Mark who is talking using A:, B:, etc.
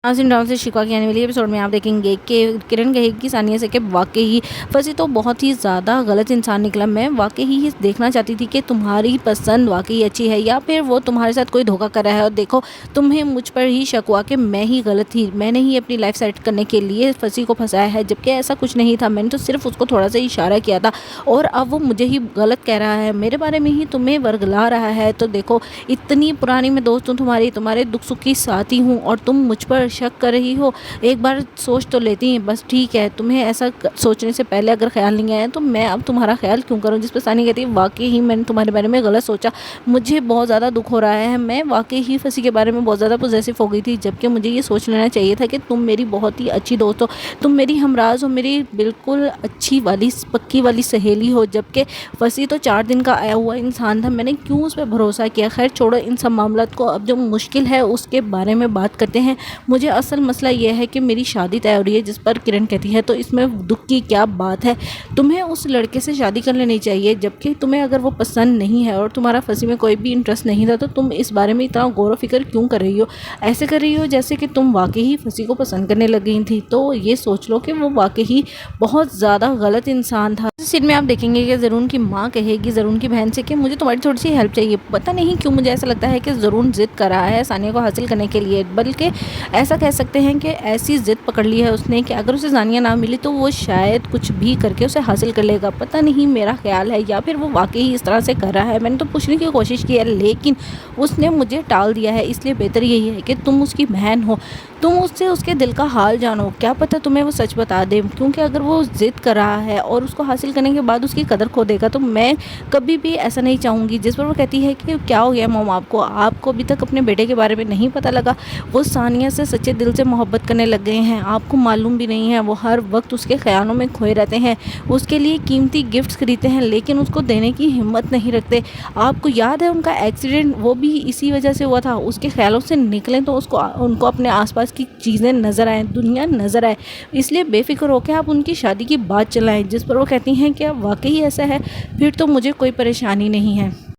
A: नाज़रीन, ड्रामा से शिकवा की आने वाली एपिसोड में आप देखेंगे कि किरण कहेगी सानिया से कि वाकई फंसी तो बहुत ही ज़्यादा गलत इंसान निकला। मैं वाकई ही देखना चाहती थी कि तुम्हारी पसंद वाकई अच्छी है या फिर वो तुम्हारे साथ कोई धोखा कर रहा है। और देखो, तुम्हें मुझ पर ही शक हुआ कि मैं ही गलत थी, मैंने ही अपनी लाइफ सेट करने के लिए फंसी को फंसाया है, जबकि ऐसा कुछ नहीं था। मैंने तो सिर्फ उसको थोड़ा सा इशारा किया था और अब वो मुझे ही गलत कह रहा है, मेरे बारे में ही तुम्हें वर्गला रहा है। तो देखो, इतनी पुरानी मैं दोस्त हूँ तुम्हारी, तुम्हारे दुख सुख की साथी हूँ और तुम मुझ पर शक कर रही हो। एक बार सोच तो लेती हैं, बस ठीक है, तुम्हें ऐसा सोचने से पहले अगर ख्याल नहीं आया तो मैं अब तुम्हारा ख्याल क्यों करूं। जिस पर सानिया कहती है वाकई ही मैंने तुम्हारे बारे में गलत सोचा, मुझे बहुत ज़्यादा दुख हो रहा है, मैं वाकई ही फंसी के बारे में बहुत ज़्यादा पॉजेसिव हो गई थी, जबकि मुझे ये सोच लेना चाहिए था कि तुम मेरी बहुत ही अच्छी दोस्त हो, तुम मेरी हमराज हो, मेरी बिल्कुल अच्छी वाली पक्की वाली सहेली हो। जबकि फंसी तो 4 दिन का आया हुआ इंसान था, मैंने क्यों उस पर भरोसा किया। खैर छोड़ो इन सब मामलों को, अब जो मुश्किल है उसके बारे में बात करते हैं। मुझे असल मसला यह है कि मेरी शादी तय हो रही है, जिस पर किरण कहती है तो इसमें दुख की क्या बात है, तुम्हें उस लड़के से शादी कर लेनी चाहिए, जबकि तुम्हें अगर वो पसंद नहीं है और तुम्हारा फंसी में कोई भी इंटरेस्ट नहीं था तो तुम इस बारे में इतना गौर व फिक्र क्यों कर रही हो। ऐसे कर रही हो जैसे कि तुम वाकई ही फंसी को पसंद करने लग गई थी। तो ये सोच लो कि वो वाकई ही बहुत ज़्यादा गलत इंसान था। इस सीन में आप देखेंगे कि ज़रून की माँ कहेगी ज़रून की बहन से कि मुझे तुम्हारी थोड़ी सी हेल्प चाहिए। पता नहीं क्यों मुझे ऐसा लगता है कि ज़रून ज़िद कर रहा है सानिया को हासिल करने के लिए, बल्कि ऐसा कह सकते हैं कि ऐसी ज़िद पकड़ ली है उसने कि अगर उसे सानिया ना मिली तो वो शायद कुछ भी करके उसे हासिल कर लेगा। पता नहीं, मेरा ख्याल है या फिर वो वाकई ही इस तरह से कर रहा है। मैंने तो पूछने की कोशिश की है लेकिन उसने मुझे टाल दिया है, इसलिए बेहतर यही है कि तुम उसकी बहन हो, तुम उससे उसके दिल का हाल जानो, क्या पता तुम्हें वो सच बता दे। क्योंकि अगर वो ज़िद कर रहा है और उसको हासिल करने के बाद उसकी कदर खो देगा तो मैं कभी भी ऐसा नहीं चाहूँगी। जिस पर वो कहती है कि क्या हो गया मॉम, आपको अभी तक अपने बेटे के बारे में नहीं पता लगा, वो सानिया से सच्चे दिल से मोहब्बत करने लग गए हैं, आपको मालूम भी नहीं है। वो हर वक्त उसके ख्यालों में खोए रहते हैं, उसके लिए कीमती गिफ्ट्स खरीदते हैं लेकिन उसको देने की हिम्मत नहीं रखते। आपको याद है उनका एक्सीडेंट, वो भी इसी वजह से हुआ था, उसके ख्यालों से निकलें तो उनको अपने आसपास की चीज़ें नज़र आएँ, दुनिया नज़र आए, इसलिए बेफिक्र होकर आप उनकी शादी की बात चलाएं। जिस पर वो कहती हैं कि वाकई ऐसा है, फिर तो मुझे कोई परेशानी नहीं है।